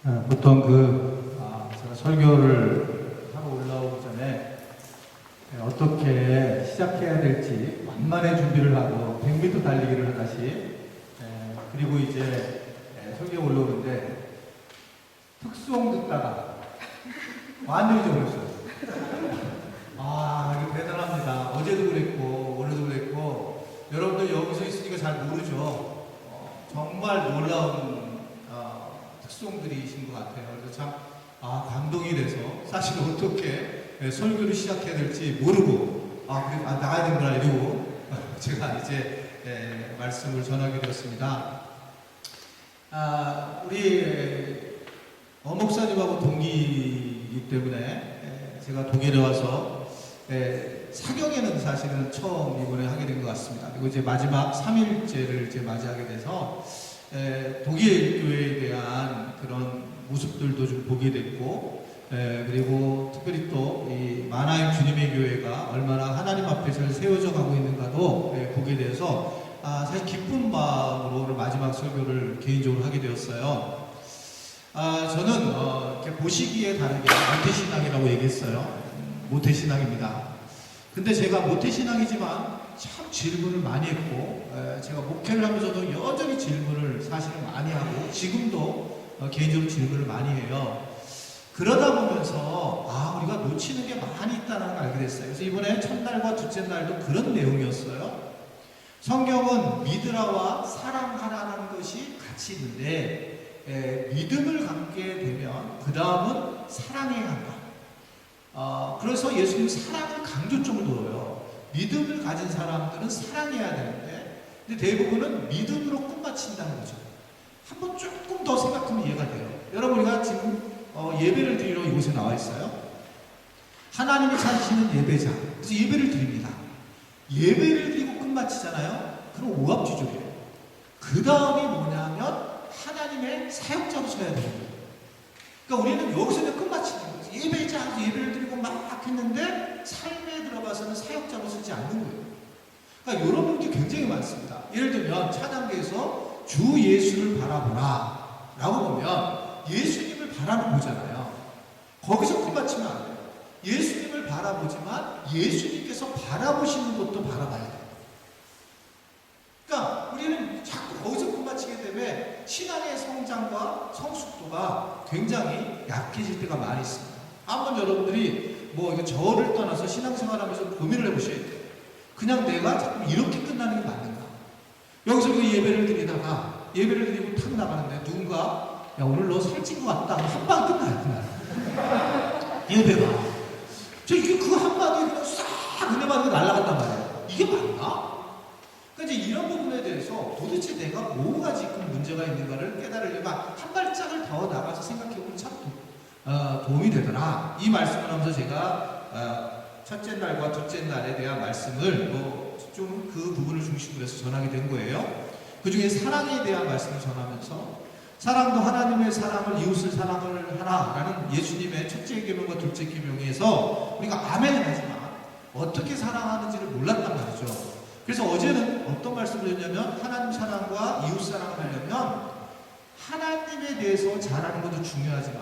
보통 제가 설교를 하고 올라오기 전에 어떻게 시작해야 될지 만만의 준비를 하고 100m 달리기를 하다시 그리고 이제 설교 올라오는데 특수홍 듣다가 완전히 잊어버렸어요. 이거 대단합니다. 어제도 그랬고 오늘도 그랬고 여러분들 여기서 있으니까 잘 모르죠. 정말 놀라운 특수홍들이신 것 같아요. 그래서 참 감동이 돼서 사실 어떻게 설교를 시작해야 될지 모르고 나가야 되는구나 이러고 제가 이제 말씀을 전하게 되었습니다. 우리 목사님하고 동기이기 때문에 제가 독일에 와서 사경에는 사실은 처음 이번에 하게 된 것 같습니다. 그리고 이제 마지막 3일째를 이제 맞이하게 돼서 독일 교회에 대한 그런 모습들도 좀 보게 됐고, 그리고 특별히 또 이 마나임 주님의 교회가 얼마나 하나님 앞에서 세워져 가고 있는가도 보게 돼서 사실 기쁜 마음으로 오늘 마지막 설교를 개인적으로 하게 되었어요. 저는 이렇게 보시기에 다르게 모태신앙이라고 얘기했어요. 모태신앙입니다. 근데 제가 모태신앙이지만 참 질문을 많이 했고, 제가 목회를 하면서도 여전히 질문을 사실은 많이 하고 지금도 개인적으로 질문을 많이 해요. 그러다 보면서 우리가 놓치는 게 많이 있다는 걸 알게 됐어요. 그래서 이번에 첫날과 둘째 날도 그런 내용이었어요. 성경은 믿으라와 사랑하라는 것이 같이 있는데 믿음을 갖게 되면 그 다음은 사랑해야 한다. 그래서 예수님 사랑을 강조점을 둬요. 믿음을 가진 사람들은 사랑해야 되는데 근데 대부분은 믿음으로 끝마친다는 거죠. 한번 조금 더 생각하면 이해가 돼요. 여러분 우리가 지금 예배를 드리러 이곳에 나와 있어요. 하나님이 찾으시는 예배자. 그래서 예배를 드립니다. 예배를 드리고 끝마치잖아요. 그럼 오합지졸이에요. 그 다음이 뭐냐면 하나님의 사역자로 서야 돼요. 그러니까 우리는 여기서 끝마치는 거예요. 예배자, 예배를 드리고 막 했는데 삶에 들어가서는 사역자로 서지 않는 거예요. 그러니까 이런 분들이 굉장히 많습니다. 예를 들면 찬양계에서 주 예수를 바라보라 라고 보면 예수님을 바라보잖아요. 거기서 끝마치면 안 돼요. 예수님을 바라보지만 예수님께서 바라보시는 것도 바라봐야 돼요. 그러니까 우리는 자꾸 거기서 끝마치게 되면 신앙의 성장과 성숙도가 굉장히 약해질 때가 많이 있습니다. 한번 여러분들이 이거 저를 떠나서 신앙생활하면서 고민을 해보셔야 돼요. 그냥 내가 자꾸 이렇게 끝나는 게 맞는가? 여기서 예배를 드리다가 예배를 드리고 탁 나가는데 누군가 야 오늘 너 살찐 것 같다 한 방 끝나요. 그날 예배가 이게 그 한마디에 그냥 싹 은혜 받는 게 날아갔단 말이에요. 이게 맞나? 그러니까 이제 이런 부분에 대해서 도대체 내가 뭐가 지금 문제가 있는가를 깨달으려면 한 발짝을 더 나가서 생각해보면 참 도움이 되더라. 이 말씀을 하면서 제가 첫째 날과 둘째 날에 대한 말씀을 좀 그 부분을 중심으로 해서 전하게 된 거예요. 그 중에 사랑에 대한 말씀을 전하면서 사랑도 하나님의 사랑을 이웃을 사랑을 하라라는 예수님의 첫째 계명과 둘째 계명에서 우리가 아멘을 하지만 어떻게 사랑하는지를 몰랐단 말이죠. 그래서 어제는 어떤 말씀을 드렸냐면 하나님 사랑과 이웃 사랑을 하려면 하나님에 대해서 잘하는 것도 중요하지만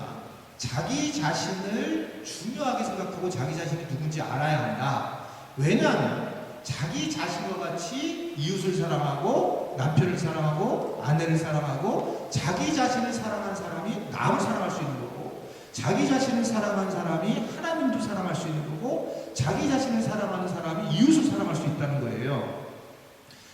자기 자신을 중요하게 생각하고 자기 자신이 누군지 알아야 한다. 왜냐하면 자기 자신과 같이 이웃을 사랑하고 남편을 사랑하고 아내를 사랑하고 자기 자신을 사랑한 사람이 남을 사랑할 수 있는 거고 자기 자신을 사랑한 사람이 하나님도 사랑할 수 있는 거고 자기 자신을 사랑하는 사람이 이웃을 사랑할 수 있다는 거예요.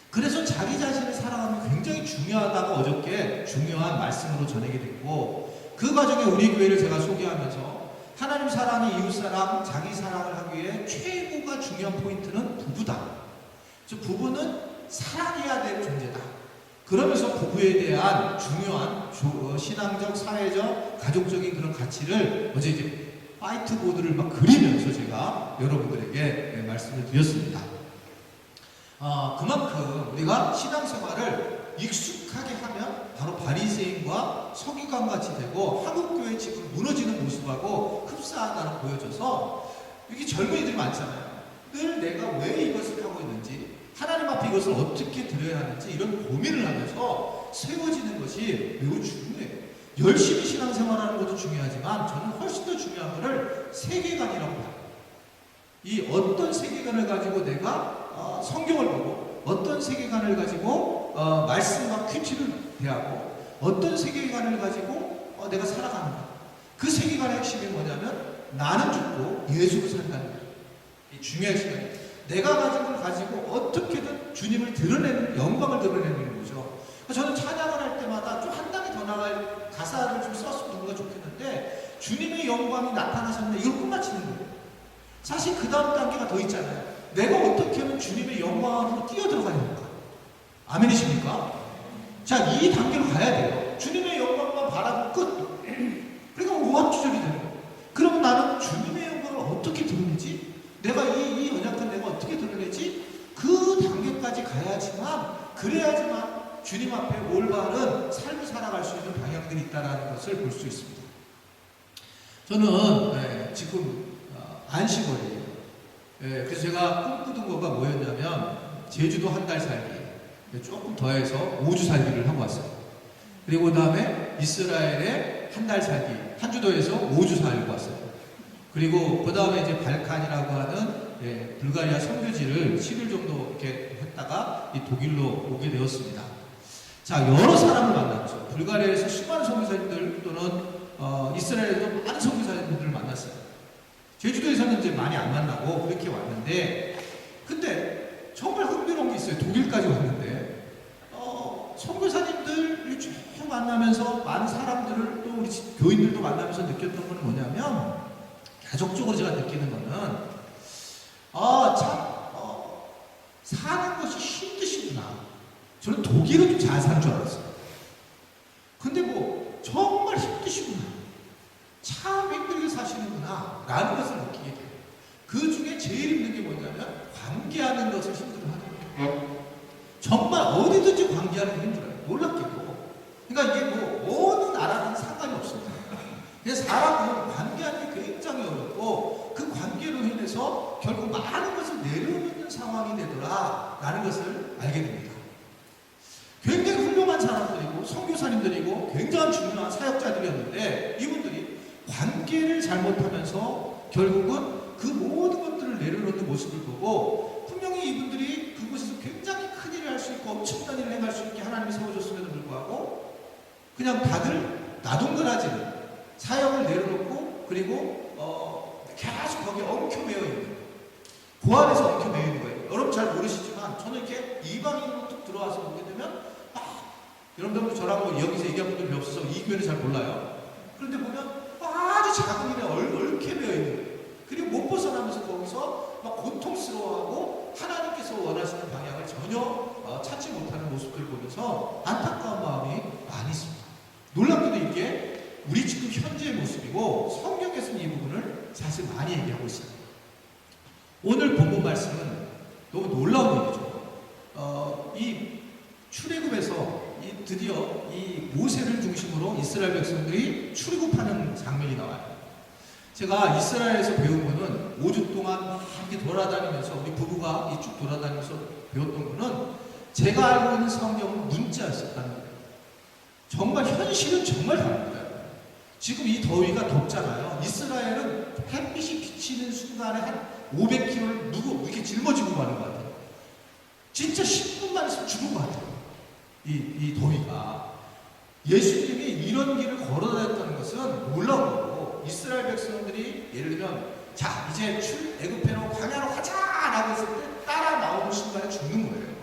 그래서 자기 자신을 사랑하는 게 굉장히 중요하다고 어저께 중요한 말씀으로 전하게 됐고 그 과정에 우리 교회를 제가 소개하면서 하나님 사랑이 이웃 사랑, 자기 사랑을 하기 위해 최고가 중요한 포인트는 부부다. 그래서 부부는 사랑해야 될 존재다. 그러면서 부부에 대한 중요한 신앙적, 사회적, 가족적인 그런 가치를 어제 이제 화이트보드를 막 그리면서 제가 여러분들에게 말씀을 드렸습니다. 그만큼 우리가 신앙생활을 익숙하게 하면 바로 바리새인과 서기관 같이 되고 한국교회 지금 무너지는 모습하고 흡사하다고 보여져서 이게 젊은이들이 많잖아요. 늘 내가 왜 이것을 하고 있는지 하나님 앞에 이것을 어떻게 드려야 하는지 이런 고민을 하면서 세워지는 것이 매우 중요해요. 열심히 신앙생활하는 것도 중요하지만 저는 훨씬 더 중요한 것을 세계관이라고 봐요. 이 어떤 세계관을 가지고 내가 성경을 보고 어떤 세계관을 가지고 말씀과 퀴즈를 대하고 어떤 세계관을 가지고 내가 살아가는가. 그 세계관의 핵심이 뭐냐면 나는 죽고 예수로 산다는 거예요. 이 중요한 시간이에요. 내가 가진 걸 가지고 어떻게든 주님을 드러내는, 영광을 드러내는 거죠. 저는 찬양을 할 때마다 좀 한 단계 더 나갈 가사를 좀 썼으면 뭔가 좋겠는데, 주님의 영광이 나타나셨는데 이걸 끝마치는 거예요. 사실 그 다음 단계가 더 있잖아요. 내가 어떻게 하면 주님의 영광으로 뛰어들어가야 될까? 아멘이십니까? 자, 이 단계로 가야 돼요. 주님의 영광만 바라고 끝. 그러니까 오합지졸이 되는 거예요. 그러면 나는 주님의 영광을 어떻게 드러내지? 내가 이 언약한 내가 어떻게 드러내지? 그 단계까지 가야지만, 그래야지만 주님 앞에 올바른 삶을 살아갈 수 있는 방향들이 있다는 것을 볼 수 있습니다. 저는 지금 안식월이에요. 그래서 제가 꿈꾸던 거가 뭐였냐면 제주도 한 달 살기, 조금 더해서 5주 살기를 하고 왔어요. 그리고 그 다음에 이스라엘에 한 달 살기, 한 주 더해서 5주 살고 왔어요. 그리고 그 다음에 이제 발칸이라고 하는 불가리아 선교지를 10일 정도 이렇게 했다가 이 독일로 오게 되었습니다. 자, 여러 사람을 만났죠. 불가리아에서 수많은 선교사님들 또는 이스라엘에도 많은 선교사님들을 만났어요. 제주도에서는 이제 많이 안 만나고 그렇게 왔는데, 근데 정말 흥미로운 게 있어요. 독일까지 왔는데 선교사님들 쭉 만나면서 많은 사람들을, 또 우리 교인들도 만나면서 느꼈던 건 뭐냐면, 가족적으로 제가 느끼는 거는 사는 것이 힘드시구나. 저는 독일은 좀 잘 사는 줄 알았어요. 근데 뭐 정말 힘드시구나, 참 힘들게 사시는구나 라는 것을 느끼게 돼요. 그 중에 제일 힘든 게 뭐냐면 관계하는 것을 힘들어하는. 정말 어디든지 관계하는 게 힘들어요. 놀랍게도. 그러니까 이게 뭐 어느 나라는 상관이 없습니다. 그래서 사람은 관계하는 게 굉장히 어렵고, 그 관계로 인해서 결국 많은 것을 내려놓는 상황이 되더라 라는 것을 알게 됩니다. 굉장히 훌륭한 사람들이고 선교사님들이고 굉장히 중요한 사역자들이었는데, 이분들이 관계를 잘못하면서 결국은 그 모든 것들을 내려놓는 모습을 보고, 분명히 이분들이 그곳에서 굉장히 큰 일을 할 수 있고 엄청난 일을 행할 수 있게 하나님이 세워줬음에도 불구하고 그냥 다들 나동근하지는 사역을 내려놓고, 그리고 계속 거기에 엉켜매여 있는 거예요. 그 안에서 엉켜매여 있는 거예요. 여러분 잘 모르시지만 저는 이렇게 이방인으로 툭 들어와서 보게 되면 여러분들도 저랑 여기서 얘기한 분들 별로 없어서 이 교회는 잘 몰라요. 그런데 보면 아주 작은 일에 얽혀매여 있는 거예요. 그리고 못 벗어나면서 거기서 막 고통스러워하고 하나님께서 원하시는 방향을 전혀 찾지 못하는 모습들을 보면서 안타까운 마음이 많이 있습니다. 놀랍게도 이게 우리 지금 현재의 모습이고, 성경에서는 이 부분을 사실 많이 얘기하고 있어요. 오늘 본문 말씀은 너무 놀라운 얘기죠. 이 출애굽에서 드디어 이 모세를 중심으로 이스라엘 백성들이 출애굽하는 장면이 나와요. 제가 이스라엘에서 배운 거는 5주 동안 이렇게 돌아다니면서, 우리 부부가 쭉 돌아다니면서 배웠던 거는, 제가 알고 있는 성경은 문자였었다는 거예요. 정말 현실은 정말 다릅니다. 지금 이 더위가 덥잖아요. 이스라엘은 햇빛이 비치는 순간에 한 500km를 이렇게 짊어지고 가는 것 같아요. 진짜 10분만 있으면 죽을 것 같아요. 이 더위가. 예수님이 이런 길을 걸어다녔다는 것은 놀라운 거고, 이스라엘 백성들이 예를 들면 자 이제 애굽해로 광야로 가자라고 했을 때 따라 나오는 순간에 죽는 거예요.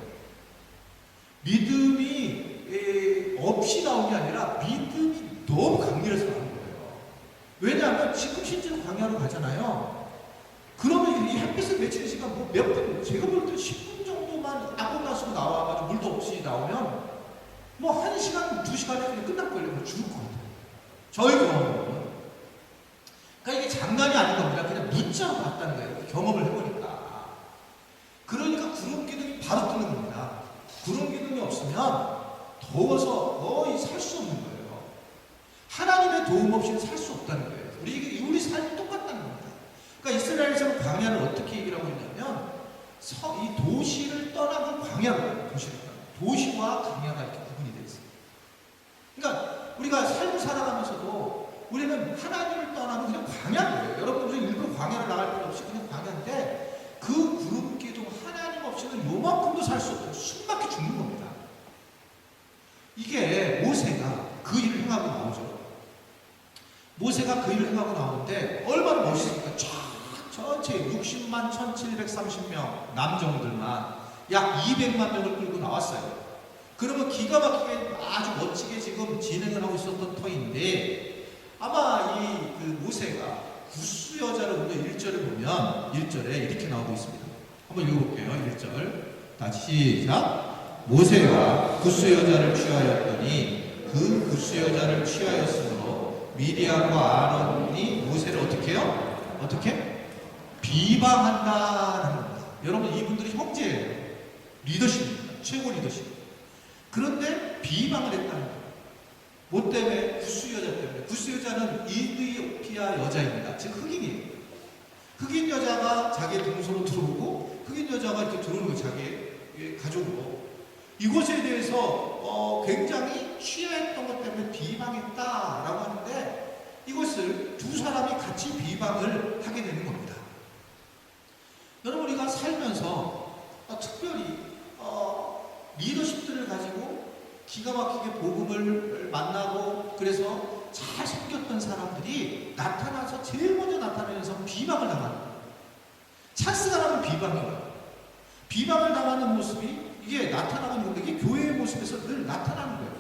믿음이 없이 나온 게 아니라 믿음이 너무 강렬해서 나온 거예요. 왜냐하면 지금 실제로 광야로 가잖아요. 그러면 이 햇빛을 맺히는 시간 몇 분, 제가 볼 때 10분 정도만 아무나서 나와가지고 물도 없이 나오면 뭐 1시간, 2시간에 그냥 끝날걸요. 죽을 것 같아요. 저희 경험은. 그러니까 이게 장난이 아닌 겁니다. 그냥 문자로 봤다는 거예요. 경험을 해보니까. 그러니까 구름 기둥이 바로 뜨는 겁니다. 구름 기둥이 없으면 더워서 거의 살 수 없는 거예요. 하나님의 도움 없이는 살 수 없다는 거예요. 우리 삶이 똑같다는 겁니다. 그러니까 이스라엘에서는 광야를 어떻게 얘기를 하고 있냐면, 이 도시를 떠나고 광야로 가요. 도시와 광야가 이렇게 구분이 되어 있어요. 그러니까 우리가 삶을 살아가면서도 우리는 하나님을 떠나면 그냥 광야인 거예요. 여러분들 일부러 광야를 나갈 필요 없이 그냥 광야인데 그 구름 기둥 하나님 없이는 요만큼도 살 수 없고 숨막혀 죽는 겁니다. 이게 모세가 그 일을 행하고 나오죠. 모세가 그 일을 행하고 나오는데 얼마나 멋있습니까? 전체 60만 1730명 남정들만 약 200만 명을 끌고 나왔어요. 그러면 기가 막히게 아주 멋지게 지금 진행을 하고 있었던 터인데 아마 그 모세가 구스 여자를 보면 1절을 보면 1절에 이렇게 나오고 있습니다. 한번 읽어볼게요. 1절 다시 시작. 모세가 구스 여자를 취하였더니 그 구스 여자를 취하였으므로 미리암과 아론이 모세를 어떻게 해요? 어떻게? 비방한다는 겁니다. 여러분 이분들이 형제예요. 리더십입니다. 최고 리더십. 그런데 비방을 했다는 거예요. 뭐 때문에? 구스 여자 때문에. 구스 여자는 이디오피아 여자입니다. 즉 흑인이에요. 흑인 여자가 자기의 동서로 들어오고 흑인 여자가 이렇게 들어오는 거예요. 자기의 가족으로. 이것에 대해서 굉장히 취하했던 것 때문에 비방했다라고 하는데 이것을 두 사람이 같이 비방을 하게 되는 겁니다. 여러분 우리가 살면서 특별히 리더십들을 가지고 기가 막히게 복음을 만나고 그래서 잘 섬겼던 사람들이 나타나서 제일 먼저 나타나면서 비방을 당하는 거예요. 찬스가 나면 비방이에요. 비방을 당하는 모습이 이게 나타나는 건데 이게 교회의 모습에서 늘 나타나는 거예요.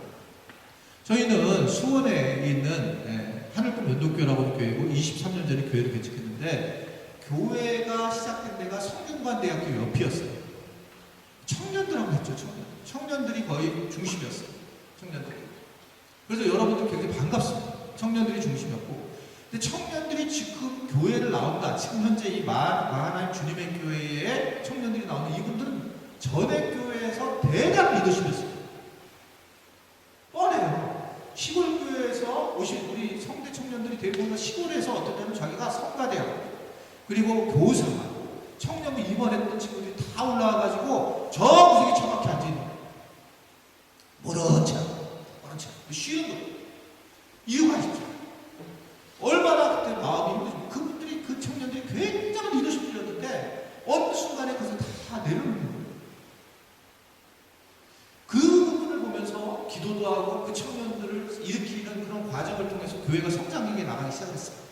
저희는 수원에 있는 하늘꿈 연동교회라고 교회고 23년 전에 교회를 개척했는데 교회가 시작된 데가 성균관대학교 옆이었어요. 청년들하고 했죠. 청년들이 거의 중심이었어요. 청년들이. 그래서 여러분들 굉장히 반갑습니다. 청년들이 중심이었고 근데 청년들이 지금 교회를 나온다. 지금 현재 이 하나님 주님의 교회에 청년들이 나오는 이분들은 전에 교회에서 대단한 리더십이었어요. 뻔해요. 시골 교회에서 오신 우리 성대 청년들이 대부분 시골에서 어떤 때는 자기가 성가대하고 그리고 교사만 청년부 입원했던 친구들이 다 올라와가지고 저 구석에 처박혀 앉아있는 거예요. 모른 척 쉬운 거예요. 이유가 있죠. 얼마나 그때 마음이 힘들죠. 그분들이 그 청년들이 굉장한 리더십이었는데 어느 순간에 그것을 다 내려놓는 거예요. 그 부분을 보면서 기도도 하고 그 청년들을 일으키는 그런 과정을 통해서 교회가 성장하게 나가기 시작했어요.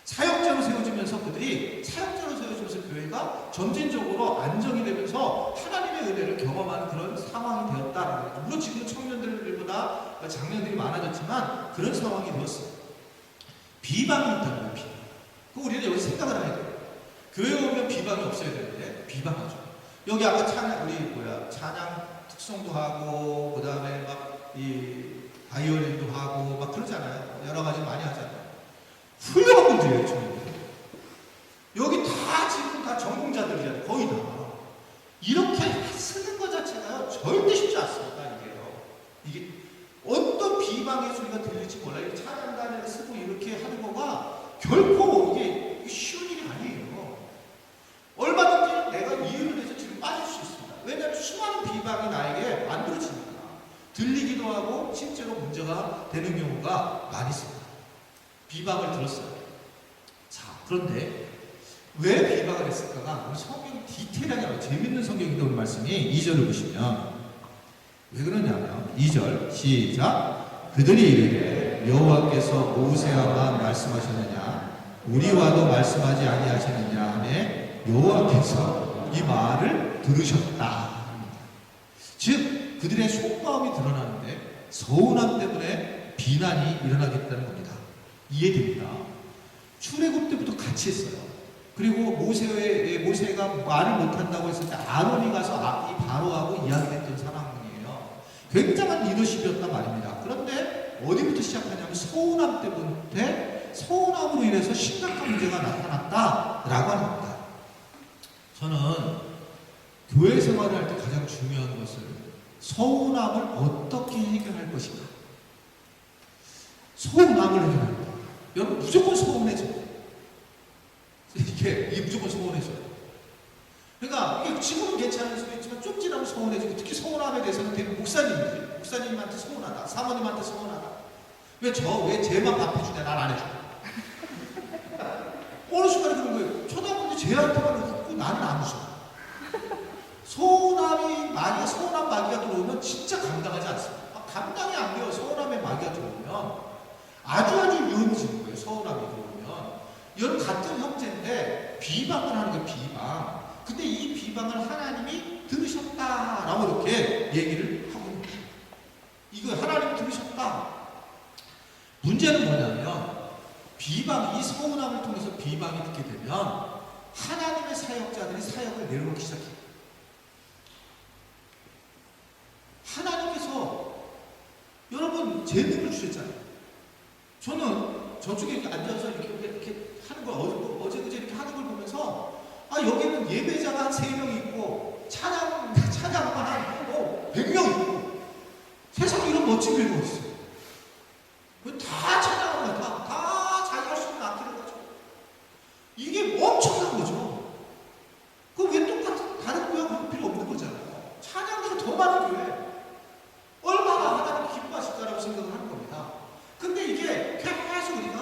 사역자로 세워지면서 그들이 사역자로 세워지면서 교회가 점진적으로 안정이 되면서 하나님의 은혜를 경험하는 그런 상황이 되었다라는 거죠. 물론 지금 청년들보다 장년들이 많아졌지만 그런 상황이 되었어요. 비방이 있다는 거예요. 비방. 그 우리는 여기 생각을 해야 돼요. 교회 오면 비방이 없어야 되는데 비방하죠. 여기 아까 찬양 특성도 하고 그 다음에 막 이 바이올린도 하고 막 그러잖아요. 여러 가지 많이 하잖아요. 훌륭한 분들이에요, 청년들. 여기 다 지금 다 전공자들이잖아요. 거의 다. 이렇게 쓰는 것 자체가 절대 쉽지 않습니다. 이게 어떤 비방의 소리가 들릴지 몰라요. 찬양단을 쓰고 이렇게 하는 거가 결코 이게 쉬운 일이 아니에요. 얼마든지 내가 이유를 내서 지금 빠질 수 있습니다. 왜냐하면 수많은 비방이 나에게 만들어지니까. 들리기도 하고 실제로 문제가 되는 경우가 많이 있습니다. 비방을 들었어요. 자, 그런데 왜 비방을 했을까가 우리 성경 디테일하게 나와요. 재밌는 성경인데 오늘 말씀이 2절을 보시면 왜 그러냐면 2절 시작. 그들이 이르되 여호와께서 모세와만 말씀하셨느냐 우리와도 말씀하지 아니하시느냐 하매 여호와께서 이 말을 들으셨다. 즉 그들의 속마음이 드러나는데 서운함 때문에 비난이 일어나겠다는 겁니다. 이해됩니다. 출애굽 때부터 같이 했어요. 그리고 모세가 말을 못한다고 했을 때 아론이 가서 이 바로하고 이야기했던 상황이에요. 굉장한 리더십이었단 말입니다. 그런데 어디부터 시작하냐면 서운함 때문에 서운함으로 인해서 심각한 문제가 나타났다라고 하는 겁니다. 저는 교회 생활을 할 때 가장 중요한 것은 서운함을 어떻게 해결할 것인가. 서운함을 해결할 것. 여러분 무조건 서운해져. 이게 무조건 서운해져요. 그러니까 이게 지금은 괜찮을 수도 있지만 좀 지나면 서운해지고 특히 서운함에 대해서는 대부분 목사님한테 서운하다, 사모님한테 서운하다. 왜 쟤만 밥 해주냐, 난 안 해줘. 어느 순간에 그런 거예요. 쳐다보는데 쟤한테만 웃고 나는 안 웃어. 서운한 마귀가 들어오면 진짜 감당하지 않습니다. 감당이 안 돼요. 서운함의 마귀가 들어오면. 아주 위험해지는 거예요. 서운함이 들어오면. 여러분 같은 형제인데 비방을 하는 거예요. 비방. 근데 이 비방을 하나님이 들으셨다라고 이렇게 얘기를 하고 있는 거예요. 이거 하나님이 들으셨다. 문제는 뭐냐면 이 서운함을 통해서 비방이 듣게 되면 하나님의 사역자들이 사역을 내려놓기 시작해요. 하나님께서 여러분 재능을 주셨잖아요. 저는 저쪽에 이렇게 앉아서 이렇게 하는 걸 어제 그제 이렇게 하는 걸 보면서 여기는 예배자가 한 3명 있고 찬양만 한 100명 있고 세상에 이런 멋진 교회가 어딨어요. 다 찬양하는 거야. 다 자기가 할 수 있는 악기를 가지고 이게 엄청난 거죠. 그럼 왜 똑같은 다른 교회가 그럴 필요 없는 거잖아요. 찬양대로 더 많은 교회 얼마나 하나님 기뻐하실까라고 생각을 하는 겁니다. 근데 이게 계속 우리가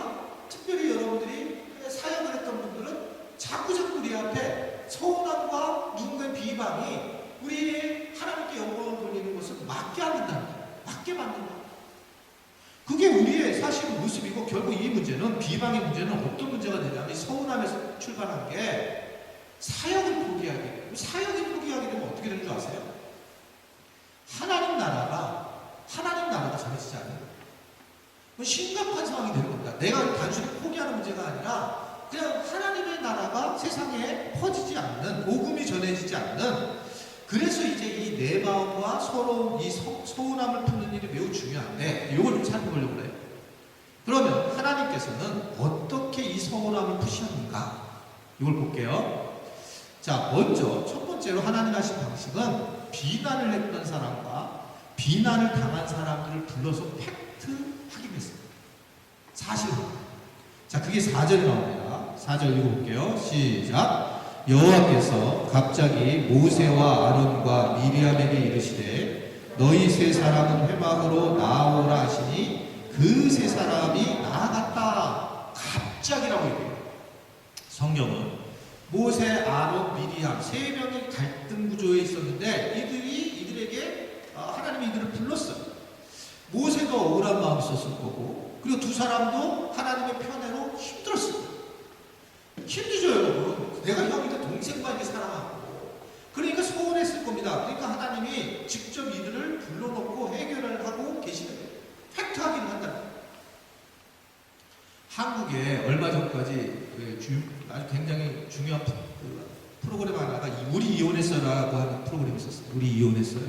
특별히 여러분들이 사역을 했던 분들은 자꾸 우리 앞에 서운함과 누군가의 비방이 우리 하나님께 영광을 돌리는 것을 막게 만든다는 거예요. 막게 만든다. 그게 우리의 사실 모습이고 결국 이 문제는 비방의 문제는 어떤 문제가 되냐면 서운함에서 출발한 게 사역을 포기하게 돼요. 사역을 포기하게 되면 어떻게 되는 줄 아세요? 하나님 나라가 전해지지 않아요. 심각한 상황이 되는 겁니다. 내가 단순히 포기하는 문제가 아니라 그냥 하나님의 나라가 세상에 퍼지지 않는, 복음이 전해지지 않는, 그래서 이제 이 내 마음과 서로 이 서운함을 푸는 일이 매우 중요한데 이걸 좀 살펴보려고 해요. 그러면 하나님께서는 어떻게 이 서운함을 푸시는가? 이걸 볼게요. 자, 먼저 첫 번째로 하나님 하신 방식은 비난을 했던 사람과 비난을 당한 사람들을 불러서 팩트 확인했습니다. 사실은. 자, 그게 4절에 나옵니다. 4절 읽어볼게요. 시작. 여호와께서 갑자기 모세와 아론과 미리암에게 이르시되 너희 세 사람은 회막으로 나아오라 하시니 그 세 사람이 나아갔다. 갑자기라고 얘기해요. 성경은 모세, 아론, 미리암 3명이 갈등 구조에 있었는데 이들에게 하나님이 이들을 불렀어요. 모세도 억울한 마음이 있었을 거고 그리고 두 사람도 하나님의 편애로 힘들었을 거예요. 힘들죠, 여러분. 내가 형인데 동생과 이렇게 사랑하고 그러니까 서운했을 겁니다. 그러니까 하나님이 직접 이들을 불러놓고 해결을 하고 계시는 거예요. 팩트 확인을 한다는 거예요. 한국에 얼마 전까지 아주 굉장히 중요한 프로그램 하나가 우리 이혼했어라고 하는 프로그램이 있었어요. 우리 이혼했어요.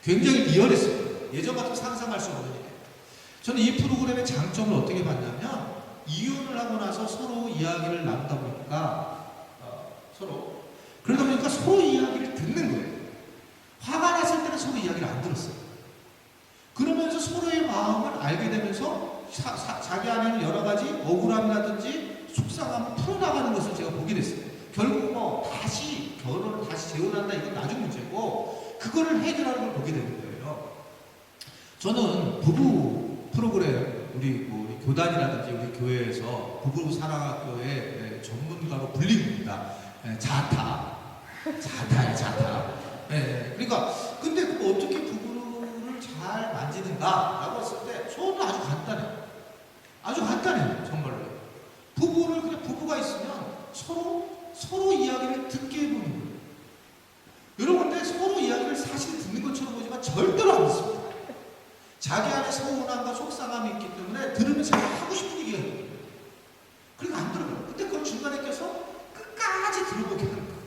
굉장히 리얼했어요. 예전 같으면 상상할 수 없는 일이에요. 저는 이 프로그램의 장점을 어떻게 봤냐면 이혼을 하고 나서 서로 이야기를 나누다 보니까 그러다 보니까 서로 이야기를 듣는 거예요. 화가 났을 때는 서로 이야기를 안 들었어요. 그러면서 서로의 마음을 알게 되면서 자기 안에는 여러 가지 억울함이라든지 속상함을 풀어나가는 것을 제가 보게 됐어요. 결국 다시 결혼을 다시 재혼한다 이건 나중 문제고 그거를 해결하는 걸 보게 되는 거예요. 저는 부부 프로그램 우리 교단이라든지 우리 교회에서 부부 사랑학교의 전문가로 불립니다. 자타예요, 자타. 그러니까 근데 어떻게 부부를 잘 만지는가라고 했을 때 저는 아주 간단해요. 아주 간단해요, 정말로. 부부가 있으면 서로 이야기를 듣게 해보는 거예요. 여러분, 근데 서로 이야기를 사실 듣는 것처럼 보지만 절대로 안 듣습니다. 자기 안에 서운함과 속상함이 있기 때문에 들으면 자기가 하고 싶은 얘기가 있는 거예요. 그러니까 안 들어요. 근데 그걸 중간에 껴서 끝까지 들어보게 하는 거예요.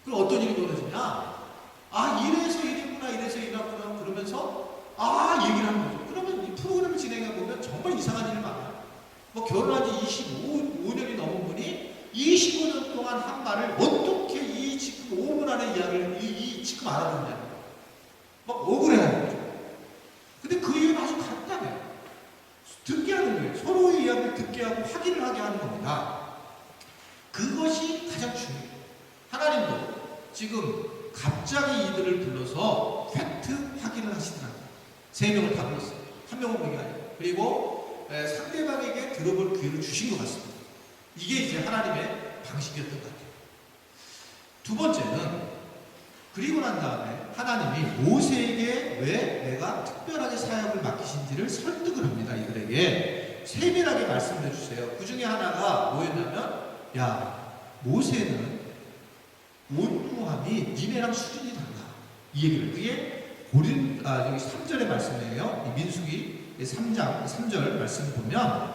그럼 어떤 일이 벌어지냐? 이래서 이랬구나, 이래서 이랬구나, 그러면서 얘기를 하는 거죠. 그러면 이 프로그램을 진행해보면 정말 이상한 일이 많아요. 결혼한 지 25년이 넘은 분이 25년 동안 한 말을 어떻게 이 지금 5분 안에 이야기를 지금 알아듣냐. 억울해하는 거죠. 근데 그 이유는 아주 간단해요. 듣게 하는 거예요. 서로의 이야기를 듣게 하고 확인을 하게 하는 겁니다. 그것이 가장 중요해요. 하나님도 지금 갑자기 이들을 불러서 팩트 확인을 하시더라고요. 3명을 다 불렀어요. 한 명은 그게 아니에요. 그리고 상대방에게 들어볼 기회를 주신 것 같습니다. 이게 이제 하나님의 방식이었던 것 같아요. 두 번째는 그리고 난 다음에 하나님이 모세에게 왜 내가 특별하게 사역을 맡기신지를 설득을 합니다. 이들에게 세밀하게 말씀해 주세요. 그 중에 하나가 뭐였냐면, 야, 모세는 온유함이 니네랑 수준이 달라. 이 얘기를. 그게 여기 3절의 말씀이에요. 민수기 3절 말씀 보면,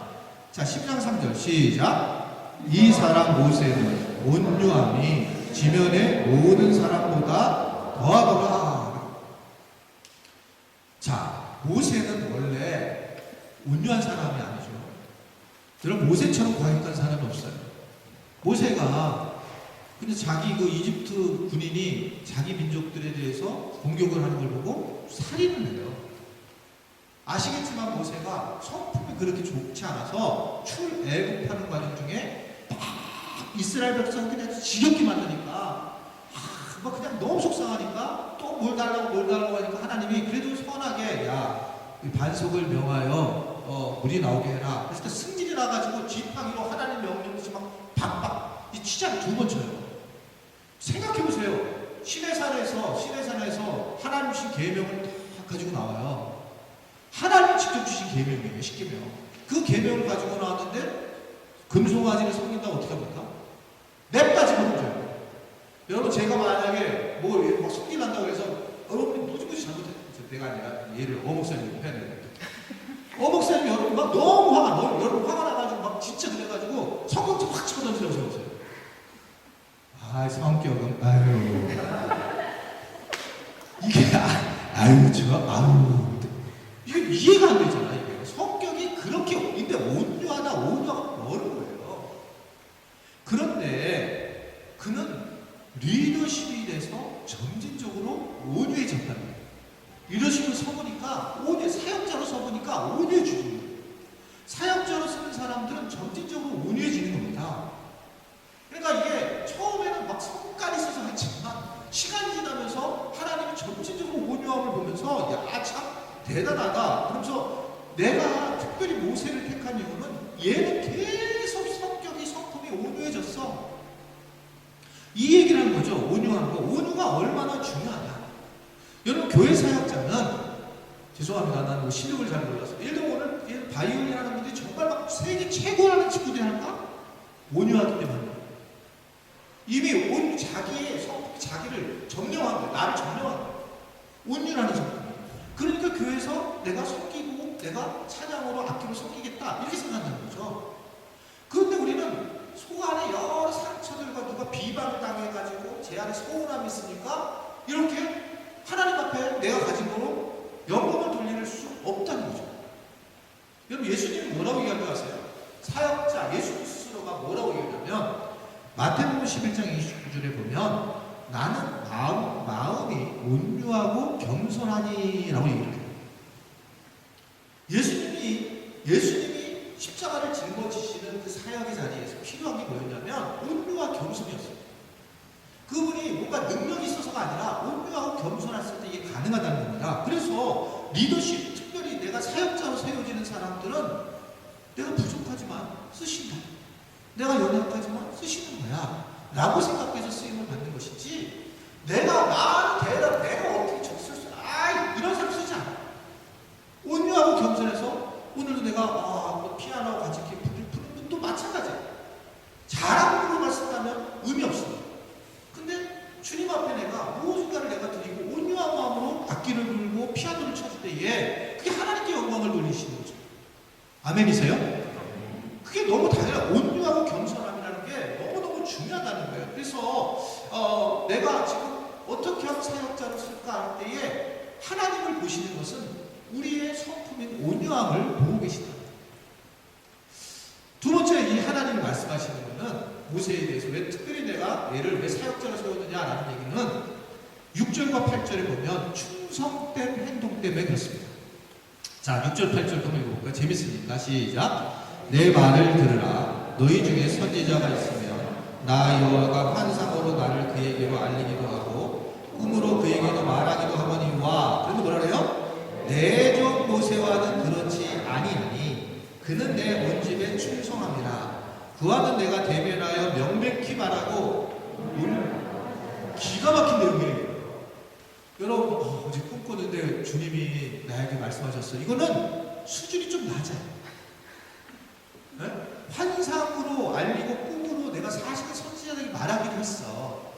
자, 10장 3절 시작. 이 사람 모세는 온유함이 지면의 모든 사람보다 더하더라. 자, 모세는 원래 온유한 사람이 아니죠. 여러분, 모세처럼 과격한 사람이 없어요. 모세가 근데 자기 그 이집트 군인이 자기 민족들에 대해서 공격을 하는 걸 보고 살인을 해요. 아시겠지만 모세가 성품이 그렇게 좋지 않아서 출애굽하는 과정 중에 막 이스라엘 백성 그냥 지겹게 만드니까 막 그냥 너무 속상하니까 또 뭘 달라고 하니까 하나님이 그래도 선하게, 야, 반석을 명하여 물이 나오게 해라. 그래서 승질이 나가지고 지팡이로 하나님 명령듯이 막 박박 이 치자를 2번 쳐요. 생각해보세요. 시내산에서 하나님 주신 계명을 다 가지고 나와요. 하나님 직접 주신 계명이에요. 10계명. 그 계명을 가지고 나왔는데 금송아지를 섬긴다고 어떻게 합니까? 냅다 집어던져요. 여러분, 제가 만약에 막 섬기란다고 해서 여러분이 무지무지 잘못했어요. 내가 아니라 얘를 어목사님이 해야 되는데, 어목사님이 여러분 막 너무 여러분 화가 나가지고 막 진짜 그래가지고 성경책 확 집어던지라고 세우세요. 성격은, 이게, 이게 이해가 안 되잖아, 이게. 성격이 그렇게, 근데 온유하다, 온유하고 멀은 거예요. 그런데 그는 리더십이 돼서 점진적으로 온유해졌다는 거예요. 리더십을 서보니까, 사역자로 서보니까 온유해지는 거예요. 사역자로 쓰는 사람들은 점진적으로 온유해지는 겁니다. 그러니까 이게 처음에는 막 성깔이 있어서 하지만 시간이 지나면서 하나님이 점진적으로 온유함을 보면서, 야, 참 대단하다. 그러면서 내가 특별히 모세를 택한 이유는 얘는 계속 성품이 온유해졌어. 이 얘기를 하는 거죠. 온유한 거. 온유가 얼마나 중요하냐. 여러분, 교회 사역자는, 죄송합니다. 나는 실력을 잘 몰라서. 예를 들어 오늘 바이올린 하는 분들이 정말 막 세계 최고라는 친구들이 할까? 온유하기 때문에. 이미 자기를 점령한 거예요. 나를 점령한 거예요. 온유라는 성품. 그러니까 교회에서 내가 섬기고 내가 찬양으로 악기로 섬기겠다 이렇게 생각하는 거죠. 그런데 우리는 속 안에 여러 상처들과 누가 비방을 당해가지고 제 안에 서운함이 있으니까 이렇게 하나님 앞에 내가 가진 거로 영광을 돌릴 수 없다는 거죠. 여러분, 예수님이 뭐라고 얘기할 것 같아요? 사역자 예수 스스로가 뭐라고 얘기하냐면, 마태복음 11장 29절에 보면 나는 마음이 온유하고 겸손하니라고 얘기해요. 예수님이 십자가를 짊어지시는 그 사역의 자리에서 필요한 게 뭐였냐면 온유와 겸손이었어요. 그분이 뭔가 능력이 있어서가 아니라 온유하고 겸손했을 때 이게 가능하다는 겁니다. 그래서 리더십, 특별히 내가 사역자로 세워지는 사람들은 내가 부족하지만 쓰신다. 내가 연약하지만 쓰시는 거야 라고 생각해서 쓰임을 받는 것이지, 내가 어떻게 적쓸 수 이런 사람 쓰지 않아. 온유하고 겸손해서 오늘도 내가 피아노 같이 이렇게 부르는 것도 마찬가지야. 잘하고 부르는 썼다면 의미 없습니다. 근데 주님 앞에 내가 무엇인가를 내가 드리고 온유한 마음으로 악기를 불고 피아노를 쳐줄 때에 그게 하나님께 영광을 돌리시는 거죠. 아멘이세요? 그게 너무 당연한, 온유하고 겸손함이라는 게 너무너무 중요하다는 거예요. 그래서 내가 지금 어떻게 하면 사역자로 쓸까 할 때에 하나님을 보시는 것은 우리의 성품인 온유함을 보고 계시다. 두 번째, 이 하나님이 말씀하시는 것은 모세에 대해서 왜 특별히 내가 얘를 왜 사역자로 세웠느냐라는 얘기는 6절과 8절에 보면 충성된 행동 때문에 그렇습니다. 자, 6절 8절 한번 읽어볼까요? 재밌으니까. 시작. 내 말을 들으라. 너희 중에 선지자가 있으면 나 여호와가 환상으로 나를 그에게로 알리기도 하고 꿈으로 그에게도 말하기도 하거니와. 그런데 뭐라 그래요? 내 종 모세와는 그렇지 아니나 그는 내 온집에 충성함이라. 구하는 내가 대면하여 명백히 말하고. 기가 막힌 내용이에요. 여러분, 어제 꿈꿨는데 주님이 나에게 말씀하셨어요. 이거는 수준이 좀 낮아요. 네? 환상으로 알리고 꿈으로 내가 사실은 선지자에게 말하기로 했어.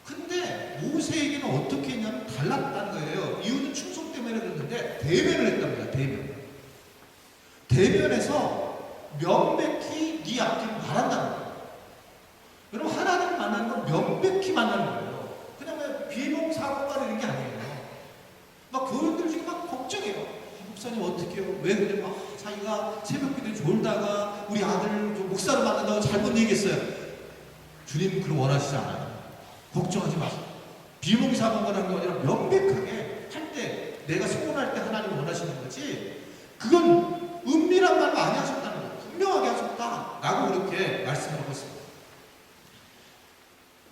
근데 모세에게는 어떻게 했냐면 달랐다는 거예요. 이유는 충성 때문에 그랬는데 대면을 했답니다. 대면에서 명백히 네 앞길을 말한다는 거예요. 여러분, 하나님을 만나는 건 명백히 만나는 거예요. 그냥 비몽사몽간 이런 게 아니에요. 막 교인들 중에 막 걱정해요. 목사님 어떻게 해요? 왜 그래? 막 자기가 새벽기도에 졸다가 우리 아들 목사를 만난다고 잘못 얘기했어요. 주님 그럼 원하시지 않아요. 걱정하지 마세요. 비몽사몽간한 게 아니라 명백하게 할 때, 내가 소원할 때 하나님 원하시는 거지, 그건 은밀한 말 많이 하셨다는 거예요. 분명하게 하셨다라고 그렇게 말씀하고 있습니다.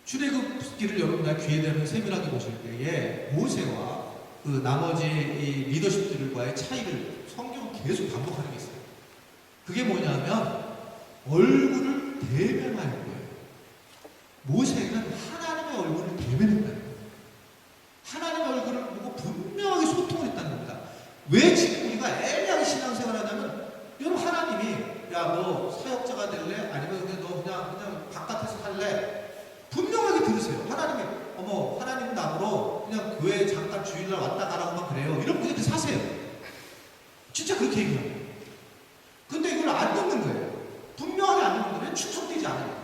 출애굽기를 여러분들 기회 되면 세밀하게 보실 때에 모세와 그 나머지 이 리더십들과의 차이를 성경은 계속 반복하는 게 있어요. 그게 뭐냐면 얼굴을 대면하는 거예요. 모세는 하나님의 얼굴을 대면했다는 거예요. 하나님의 얼굴을 보고 분명하게 소통을 했다는 겁니다. 왜 지금 우리가 애매하게 신앙생활을 하냐면, 여러분, 하나님이 야 너 사역자가 될래? 아니면 그냥 너 그냥 바깥에서 살래? 분명하게 들으세요. 하나님이 하나님 나무로 그냥 교회 잠깐 주일날 왔다 가라고만 그래요. 이런 분들이 사세요. 진짜 그렇게 얘기해요. 근데 이걸 안 듣는 거예요. 분명하게 안 듣는 거예요. 충성되지 않아요.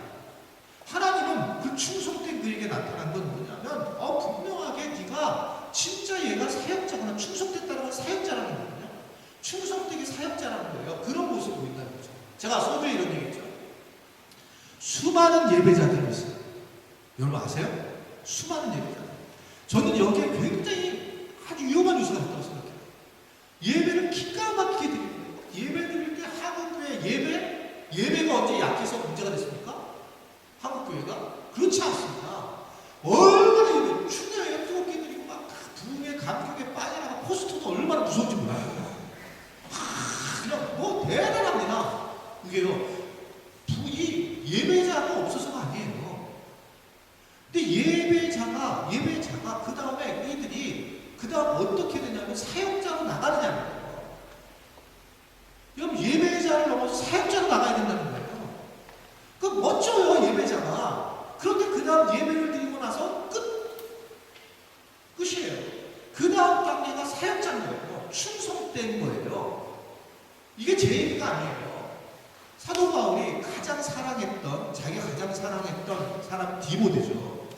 하나님은 그 충성된 그에게 나타난 건 뭐냐면 분명하게 네가 진짜 얘가 사역자구나, 충성됐다는 건 사역자라는 거거든요. 충성되게 사역자라는 거예요. 그런 모습을 보인다는 거죠. 제가 서두에 이런 얘기했죠. 수많은 예배자들이 있어요. 여러분 아세요? 수많은 예배자들. 저는 여기에 굉장히 아주 위험한 요소가 있다고 생각해요. 예배를 기가 막히게 드리는 거예요. 예배 드릴 때 한국교회 예배가 언제 약해서 문제가 됐습니까? 한국교회가? 그렇지 않습니다. 얼마나 예배, 춘향에 뜨겁게 드리고 막 부흥의 감격에 빠져나가 포스터도 얼마나 무서운지 몰라요. 그냥 대단합니다. 이게요. 이 예배자가 없어서가 아니에요. 근데 예배자가 그 다음에 이들이 그 다음 어떻게 되냐면 사역자로 나가느냐는 거예요. 여러분, 예배자를 넘어서 사역자로 나가야 된다는 거예요. 그 멋져요, 예배자가. 그런데 그 다음 예배를 드리고 나서 끝이에요. 그 다음 단계가 사역자인 거예요. 충성된 거예요. 이게 제 얘기가 아니에요. 사도 바울이 자기가 가장 사랑했던 사람 디모데죠.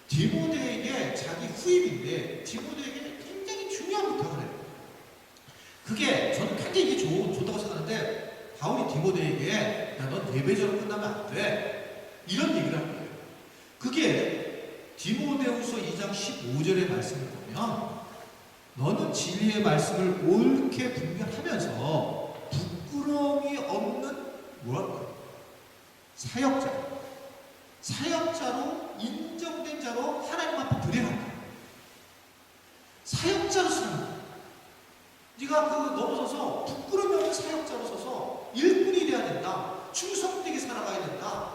디모데에게 자기 후임인데 디모데에게 굉장히 중요한 부탁을 해요. 그게 저는 굉장히 이게 좋다고 생각하는데, 바울이 디모데에게 야, 넌 예배자로 끝나면 안 돼, 이런 얘기를 한 거예요. 그게 디모데후서 2장 15절의 말씀을 보면, 너는 진리의 말씀을 옳게 분별하면서 부끄러움이 없는 사역자로 인정된 자로 하나님 앞에 드려야 한다. 사역자로 쓰는 거야. 네가 그거 넘어서서 부끄러움이 없는 사역자로 서서 일꾼이 돼야 된다. 충성되게 살아가야 된다.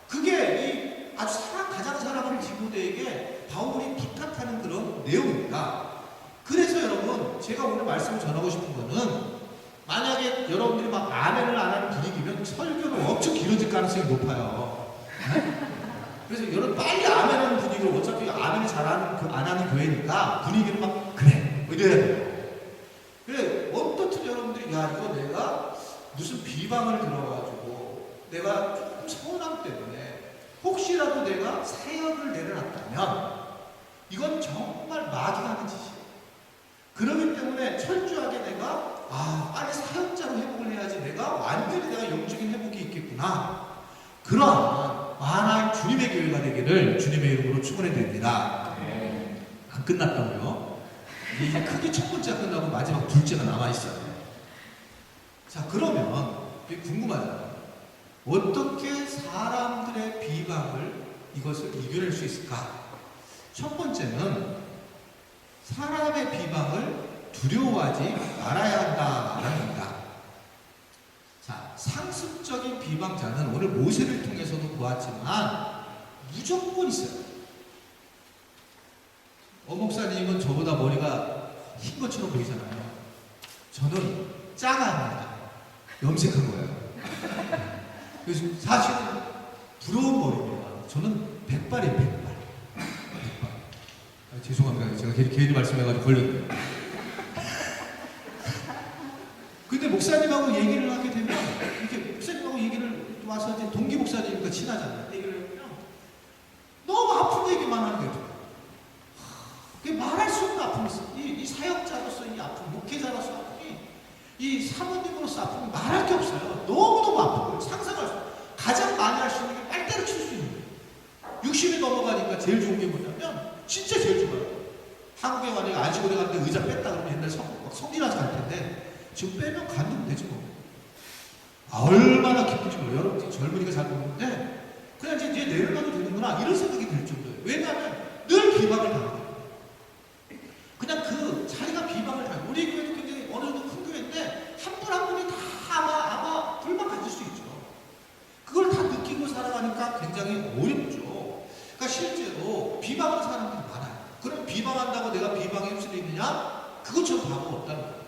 그게 이 아주 가장 사랑하는 디모데에게 바울이 부탁하는 그런 내용입니다. 그래서 여러분, 제가 오늘 말씀을 전하고 싶은 거는, 만약에 여러분들이 막 아멘을 안 하는 분위기면 설교는 엄청 길어질 가능성이 높아요. 네? 그래서 여러분 빨리 아멘하는 분위기로, 어차피 아멘을 안 하는 교회니까 분위기는 막 그래 이래야 돼요. 그래, 어떻든 여러분들이 야 이거 내가 무슨 비방을 들어가지고 내가 조금 서운함 때문에 혹시라도 내가 사역을 내려놨다면 이건 정말 마귀가 하는 짓이에요. 그러기 때문에 철저하게 내가 빨리 사역자로 회복을 해야지 내가 완전히 내가 영적인 회복이 있겠구나. 그러한 하나님 주님의 교회가 되기를 주님의 이름으로 축원해 드립니다. 안 끝났다고요? 이제 크게 첫 번째가 끝나고 마지막 둘째가 남아있어요. 자, 그러면 궁금하잖아요. 어떻게 사람들의 비방을 이것을 이겨낼 수 있을까? 첫 번째는 사람의 비방을 두려워하지 말아야 한다는 겁니다. 자, 상습적인 비방자는 오늘 모세를 통해서도 보았지만 무조건 있어요. 목사님은 저보다 머리가 흰 것처럼 보이잖아요. 저는 짱합니다. 염색한 거예요. 그래서 사실은 부러운 머리입니다. 저는 백발이에요, 백발. 죄송합니다. 제가 괜히 말씀해가지고 걸렸네요. 근데 목사님하고 얘기를 하게 되면, 이렇게 목사님하고 얘기를 와서 이제 동기 목사님과 친하잖아요. 얘기를 하면 너무 아픈 얘기만 하는 거예요. 말할 수 없는 아픔이 있어. 이 사역자로서 이 아픔, 목회자로서 아픔이, 이 사모님으로서 아픔이 말할 게 없어요. 너무너무 아픈 거예요. 상상할 수 없어요. 가장 많이 할 수 있는 게 빨대로 칠 수 있는 거예요. 60이 넘어가니까 제일 좋은 게 뭐냐면, 진짜 제일 좋아요. 한국에 만약에 안식오래 갔는데 의자 뺐다 그러면 옛날 성질나서 갈 텐데, 지금 빼면 간두면 되지 뭐. 얼마나 기쁜지 몰라요. 여러분 젊은이가 잘 모르는데 그냥 이제 내려가도 되는구나 이런 생각이 들 정도예요. 왜냐하면 늘 비방을 당해요. 그냥 그 자기가 비방을 당해요. 우리 교회도 굉장히 어느 정도 큰 교회인데 한 분 한 분이 다 아마 불만 가질 수 있죠. 그걸 다 느끼고 살아가니까 굉장히 어렵죠. 그러니까 실제로 비방하는 사람들이 많아요. 그럼 비방한다고 내가 비방에 휩쓸리느냐? 그것처럼 바보가 없다는 거예요.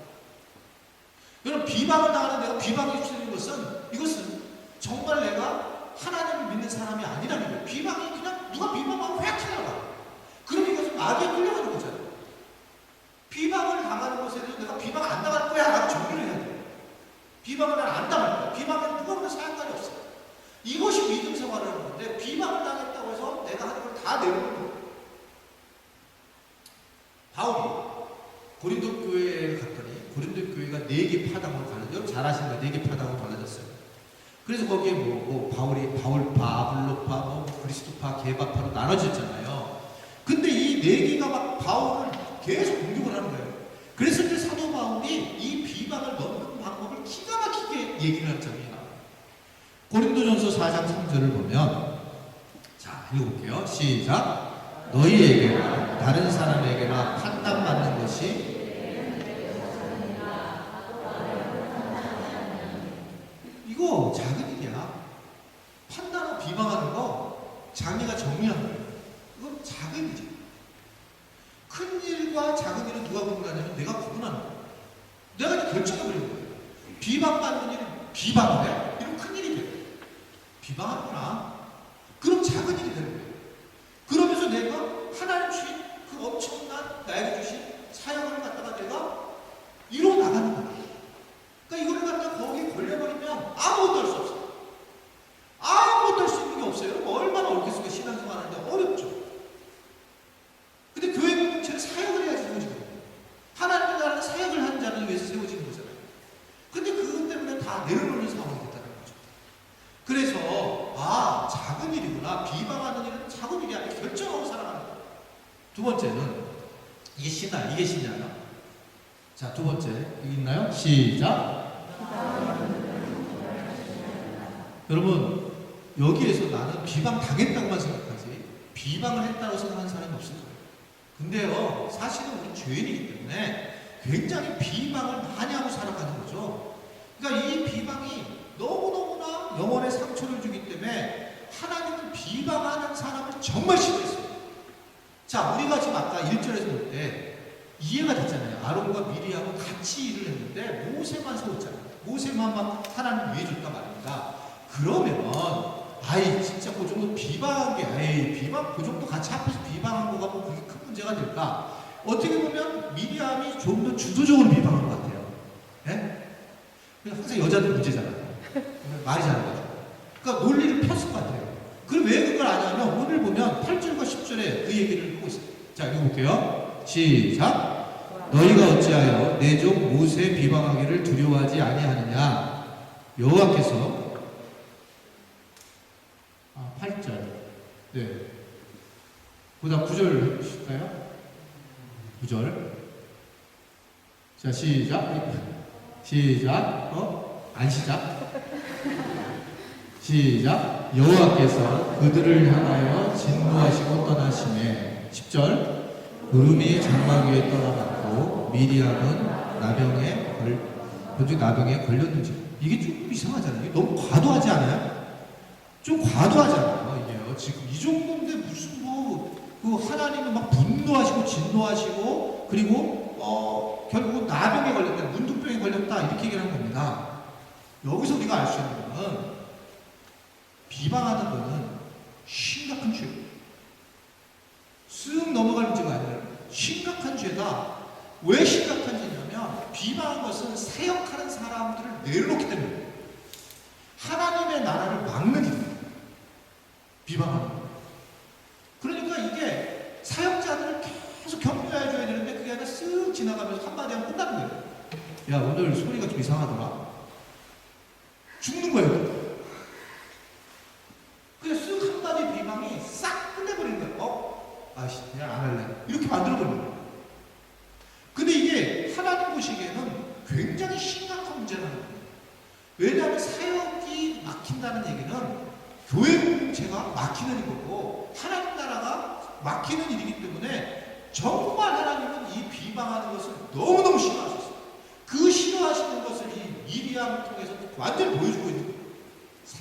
여러분 비방을 당하는 내가 비방에 휩쓸리는 이것은 정말 내가 하나님을 믿는 사람이 아니라는 거예요. 비방이 그냥 누가 비방하면 획 튀어나가. 그럼 이것은 마귀에 끌려가는 거잖아요. 비방을 당하는 것에 대해서 내가 비방 안 당할 거야 라고 정리를 해야 돼요. 비방을 난 안 당할 거야. 비방은 누가 보면 상관이 없어요. 이것이 믿음 생활이라는 건데 비방을 당했다고 해서 내가 하는 걸 다 내려놓는 거예요. 바울이 고린도 교회에 갔더니 고린도 교회가 4개 파당으로 갈라져요. 잘 아시는 거 4개 파당으로 갈라졌어요. 그래서 거기에 바울이 바울파, 아볼로파, 그리스도파, 게바파로 나눠졌잖아요. 근데 이 4개가 막 바울을 계속 공격을 하는 거예요. 그래서 이제 사도 바울이 이 비방을 넣는 방법을 기가 막히게 얘기를 한 점이야. 고린도전서 4장 3절을 보면, 자 읽어볼게요. 시작. 너희에게나 다른 사람에게나 판단받는 것이 이거 작은 일이야. 판단하고 비방하는 거 자기가 정리하는 거예요. 이건 작은 일이야. 큰 일과 작은 일은 누가 구분하냐면 내가 구분하는 거예요. 내가 이제 결정해버리는 거예요. 비방받는 일은 비방을 해? 이러면 큰 일이 돼요. 비방하는구나. 그럼 작은 일이 되는 거예요. 그러면서 내가 하나님 주신 그 엄청난 나에게 주신 사역을 갖다가 내가 이루어 나가는 거예요. 그러니까 이거를 갖다가 거기에 걸려버리면 아무것도 할 수 없어요. 아무것도 할 수 있는 게 없어요. 얼마나 어렵겠습니까? 신앙생활 하는데 어렵죠. 근데 교회 공동체는 사역을 해야지 세워지거든요. 하나님의 나라는 사역을 하는 자를 위해서 세워지는 거잖아요. 근데 그것 때문에 다 내려놓는 상황이 됐다는 거죠. 그래서 작은 일이구나. 비방하는 일은 작은 일이 아니라 결정하고 살아가는 거예요. 두 번째는 이게 신이야. 자, 두 번째 여기 있나요? 시작. 여러분 여기에서 나는 비방 당했다고만 생각하지 비방을 했다고 생각하는 사람이 없을 거예요. 근데요 사실은 우리 죄인이기 때문에 굉장히 비방을 많이 하고 살아가는 거죠. 그러니까 이 비방이 너무너무나 영혼에 상처를 주기 때문에 하나님은 비방하는 사람을 정말 싫어했어요. 자, 우리가 지금 아까 1절에서 볼 때 이해가 됐잖아요. 아론과 미리암은 같이 일을 했는데 모세만 세웠잖아요. 모세만 막 하나님 위해 줬단 말입니다. 그러면 진짜 그 정도 비방한 게 비방 그 정도 같이 앞에서 비방한 거가 뭐 그게 큰 문제가 될까? 어떻게 보면 미리암이 좀 더 주도적으로 비방한 것 같아요. 예? 그냥 항상 여자들 문제잖아요. 말이 잘해가지고. 그러니까 논리를 폈을 것 같아요. 그럼 왜 그걸 안 하냐면 오늘 보면 8절과 10절에 그 얘기를 하고 있어요. 자, 읽어볼게요. 시작. 너희가 어찌하여 내 종 모세 비방하기를 두려워하지 아니하느냐. 여호와께서 8절. 네. 보다 9절 해주실까요? 9절. 자, 시작. 안 시작. 시작. 여호와께서 그들을 향하여 진노하시고 떠나시매. 10절. 구름이 장막 위에 떠나갔고 미리암은 나병에 걸렸는지. 이게 좀 이상하잖아요. 너무 과도하지 않아요? 좀 과도하잖아요, 이게요. 지금 이 정도인데 무슨 그 하나님은 막 분노하시고 진노하시고, 그리고, 결국은 나병에 걸렸다, 문둥병에 걸렸다, 이렇게 얘기를 한 겁니다. 여기서 우리가 알 수 있는 거는, 비방하는 거는 심각한 죄예요. 쓱 넘어갈 문제가 아니라 심각한 죄다. 왜 심각한 죄냐면 비방한 것은 사역하는 사람들을 내려놓기 때문에 하나님의 나라를 막는 일이에요. 비방하는 거. 그러니까 이게 사역자들을 계속 격려해줘야 되는데 그게 아니라 쓱 지나가면서 한마디 하면 끝나는 거예요. 야, 오늘 소리가 좀 이상하더라. 죽는 거예요. 그냥 쓱 한마디 비방이 싹 끝내버리는 거예요. 아이씨, 그냥 안 할래. 이렇게 만들어버리는 거예요. 근데 이게 하나님 보시기에는 굉장히 심각한 문제라는 거예요. 왜냐하면 사역이 막힌다는 얘기는 교회 공동체가 막히는 거고 하나님 나라가 막히는 일이기 때문에 정말 하나님은 이 비방하는 것을 너무너무 싫어하셨어요. 그 싫어하시는 것을 이 미리암을 통해서 완전히 보여주고 있는 거예요.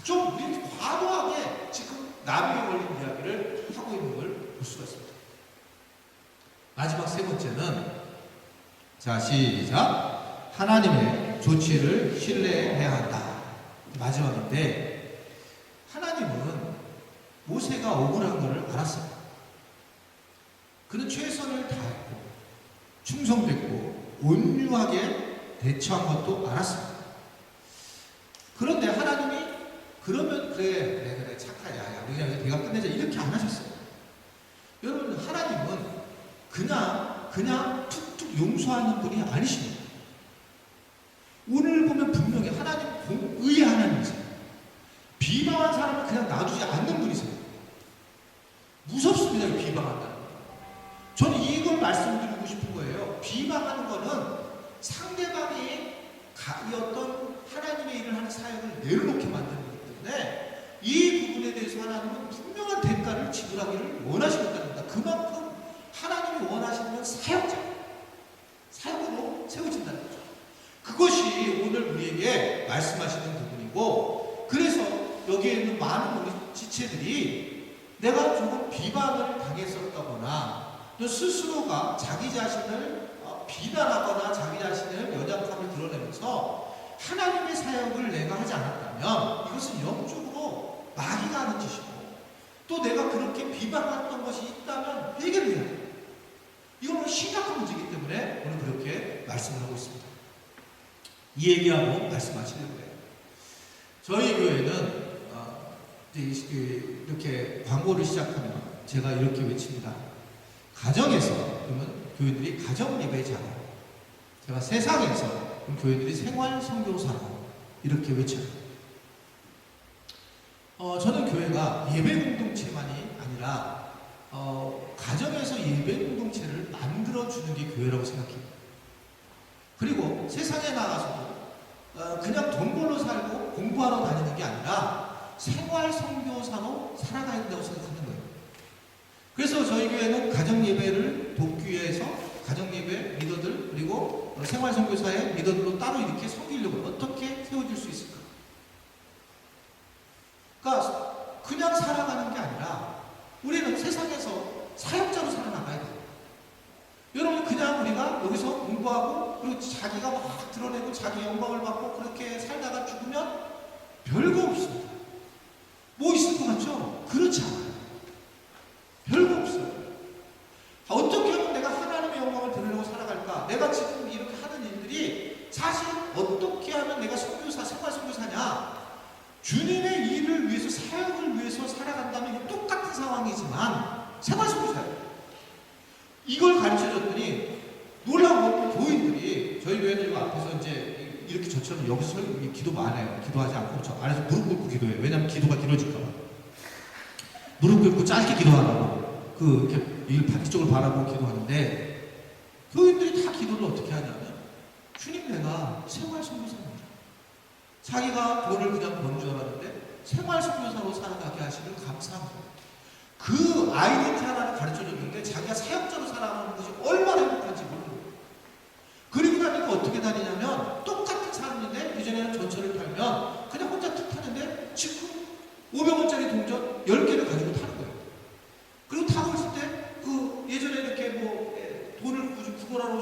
좀 우리 과도하게 지금 나병에 걸린 이야기를 하고 있는 걸 볼 수가 있습니다. 마지막 세 번째는, 자, 시작. 하나님의 조치를 신뢰해야 한다. 마지막인데, 하나님은 모세가 억울한 것을 알았어요. 그는 최선을 다했고 충성됐고 온유하게 대처한 것도 알았어요. 그런데 하나님이 그러면 그래 착하냐, 그냥 내가 끝내자, 이렇게 안 하셨어요. 여러분, 하나님은 그냥 툭툭 용서하는 분이 아니십니다. 오늘 보면 분명히 하나님 공의의 하나님이세요. 비방한 사람을 그냥 놔두지 않는 분이세요. 무섭습니다, 비방한다는 거. 저는 이걸 말씀드리고 싶은 거예요. 비방하는 거는 상대방이 어떤 하나님의 일을 하는 사역을 내려놓게 만드는 거기 때문에 이 부분에 대해서 하나님은 분명한 대가를 지불하기를 원하시는 겁니다. 그만큼 하나님이 원하시는 건 사역으로 세워진다는 거죠. 그것이 오늘 우리에게 말씀하시는 부분이고, 그래서 여기에 있는 많은 우리 지체들이 내가 조금 비방을 당했었다거나 또 스스로가 자기 자신을 비난하거나 자기 자신을 연약함을 드러내면서 하나님의 사역을 내가 하지 않았다면 이것은 영적으로 마귀가 하는 짓이고, 또 내가 그렇게 비방했던 것이 있다면 해결해야 해요. 이건 심각한 문제이기 때문에 오늘 그렇게 말씀을 하고 있습니다. 이 얘기하고 말씀하시려고 해요. 저희 교회는 이렇게 광고를 시작하면 제가 이렇게 외칩니다. 가정에서 그러면 교회들이 가정 예배 잘하고, 제가 세상에서 그럼 교회들이 생활 선교사라고 이렇게 외쳐요. 저는 교회가 예배 공동체만이 아니라 가정에서 예배 공동체를 만들어주는 게 교회라고 생각해요. 그리고 세상에 나가서도 그냥 돈 벌러 살고 공부하러 다니는 게 아니라 생활 선교사로 살아가야 된다고 생각하는 거예요. 그래서 저희 교회는 가정 예배를 돕기 위해서 가정 예배 리더들, 그리고 생활 선교사의 리더들로 따로 이렇게 섬기려고 어떻게 세워줄 수 있을까? 그러니까 그냥 살아가는 게 아니라 우리는 세상에서 사역자로 살아나가야 돼요. 여러분, 그냥 우리가 여기서 공부하고 그리고 자기가 막 드러내고 자기 영광을 받고 그렇게 살다가 죽으면 별거 없습니다. 뭐 있을 것 같죠? 그렇지 않아요. 별거 없어요. 어떻게 하면 내가 하나님의 영광을 드러내고 살아갈까? 내가 지금 이렇게 하는 일들이 사실 어떻게 하면 내가 선교사, 생활 선교사냐? 주님의 일을 위해서, 사역을 위해서 살아간다면 똑같은 상황이지만 생활 선교사예요. 이걸 가르쳐줬더니 놀라운 건 교인들이, 저희 교회는 이 앞에서 이제 이렇게 저처럼 여기서 기도 안 해요. 기도하지 않고 저 안에서 무릎 꿇고 기도해요. 왜냐하면 기도가 길어질까봐. 무릎 꿇고 짧게 기도하라고. 이렇게 반대쪽을 바라보고 기도하는데, 교인들이 다 기도를 어떻게 하냐면, 주님, 내가 생활 선교사입니다. 자기가 돈을 그냥 버는 줄 알았는데 생활 선교사로 살아가게 하시면 감사합니다. 그 아이덴티 하나를 가르쳐줬는데 자기가 사역자로 살아가는 것이 얼마나 행복한지 모르는 거예요. 그리고 나니까 어떻게 다니냐면 똑같은 사람인데 예전에는 전철을 타면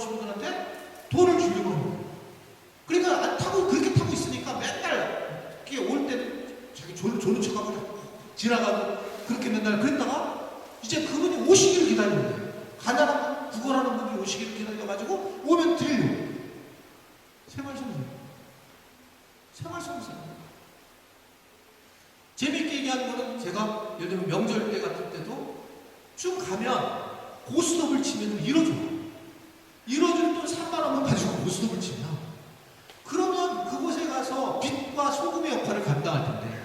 친구들한테 돈을 주려고 하는 거예요. 그러니까 안 타고 그렇게 타고 있으니까 맨날 이렇게 올 때는 자기 조는 척하고 지나가고 그렇게 맨날 그랬다가 이제 그분이 오시기를 기다리는 거예요. 가난한 구걸하는 분들이 오시기를 기다려가지고 오면 드려요. 생활성사. 재밌게 얘기하는 거는 제가 예를 들면 명절 때 같은 때도 쭉 가면 고스톱을 치면 잃어줄 돈 3만 원만 가지고 고스톱을 치면 그러면 그곳에 가서 빛과 소금의 역할을 감당할 텐데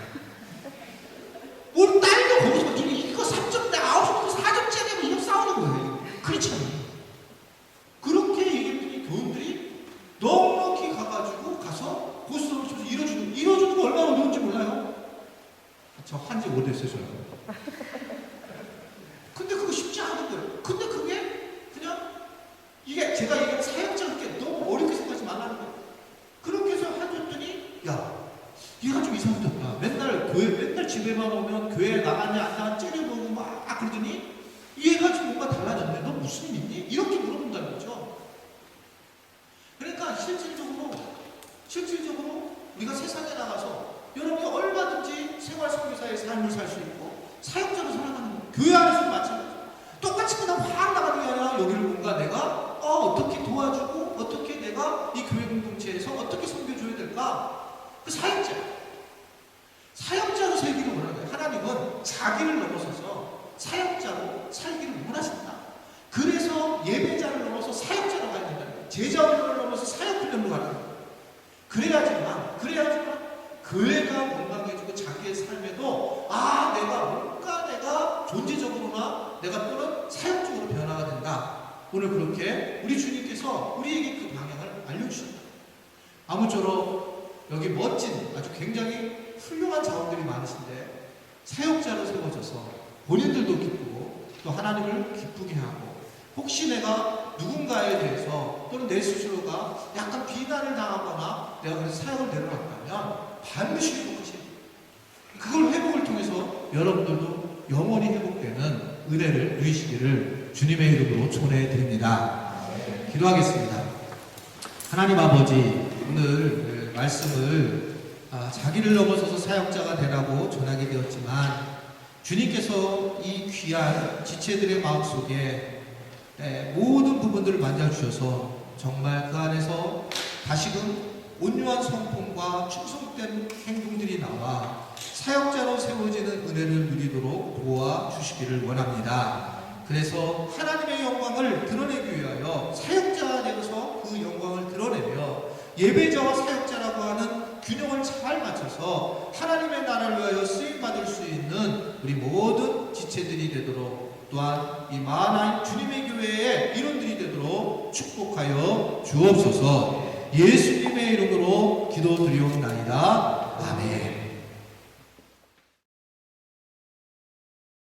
뭘 딸도 거기서 이거 3점 내 9점부터 4점짜리 하면 이거 싸우는 거예요. 그렇잖아요. 그렇게 얘기했더니 교인들이 넉넉히 가서 고스톱을 쳐서 잃어주는 거 얼마나 어려운지 몰라요? 저 한지 오래됐어요, 저는. 근데 그거 쉽지 않은 거예요. 근데 그게 그냥 이게 제가 얘기한 사역자께 너무 어렵게 생각하지 말라는 거예요. 그렇게 해서 해줬더니 야, 얘가 좀 이상해졌다. 맨날 집에만 오면 교회 나가냐 안 나가냐 째려보고 막 그러더니 얘가 좀 뭔가 달라졌네. 너 무슨 일 있니? 이렇게 물어본다는 거죠. 그러니까 실질적으로 우리가 세상에 나가서 여러분이 얼마든지 생활 선교사의 삶을 살 수 있고 사역자로 살아가는 거예요. 교회 안에서도 마찬가지죠. 똑같이 그냥 확 나가는 게 아니라 여기를 뭔가 내가 어떻게 도와주고 어떻게 내가 이 교회 공동체에서 어떻게 섬겨줘야 될까? 그 사역자로 살기를 원하는 거예요. 하나님은 자기를 넘어서서 사역자로 살기를 원하신다. 그래서 예배자를 넘어서 사역자로 가야 된다는 거예요. 제자훈련을 넘어서 사역훈련으로 가는 거예요. 그래야지만 교회가 건강해지고 자기의 삶에도 내가 존재적으로나 내가 또는 사역적으로 변화가 된다. 오늘 그렇게 우리 주님께서 우리에게 그 방향을 알려주셨다. 아무쪼록 여기 멋진 아주 굉장히 훌륭한 자원들이 많으신데 사역자로 세워져서 본인들도 기쁘고 또 하나님을 기쁘게 하고 혹시 내가 누군가에 대해서 또는 내 스스로가 약간 비난을 당하거나 내가 그래서 사역을 내려놨다면 반드시 회복하시는 그걸 회복을 통해서 여러분들도 영원히 회복되는 은혜를 누리시기를 주님의 이름으로 초대해 드립니다. 기도하겠습니다. 하나님 아버지, 오늘 말씀을 자기를 넘어서서 사역자가 되라고 전하게 되었지만 주님께서 이 귀한 지체들의 마음속에 모든 부분들을 만져주셔서 정말 그 안에서 다시금 온유한 성품과 충성된 행동들이 나와 사역자로 세워지는 은혜를 누리도록 도와주시기를 원합니다. 그래서 하나님의 영광을 드러내기 위하여 사역자가 되어서 그 영광을 드러내며 예배자와 사역자라고 하는 균형을 잘 맞춰서 하나님의 나라를 위하여 쓰임받을 수 있는 우리 모든 지체들이 되도록 또한 이 마하나임 주님의 교회의 일원들이 되도록 축복하여 주옵소서. 예수님의 이름으로 기도드리옵나이다. 아멘.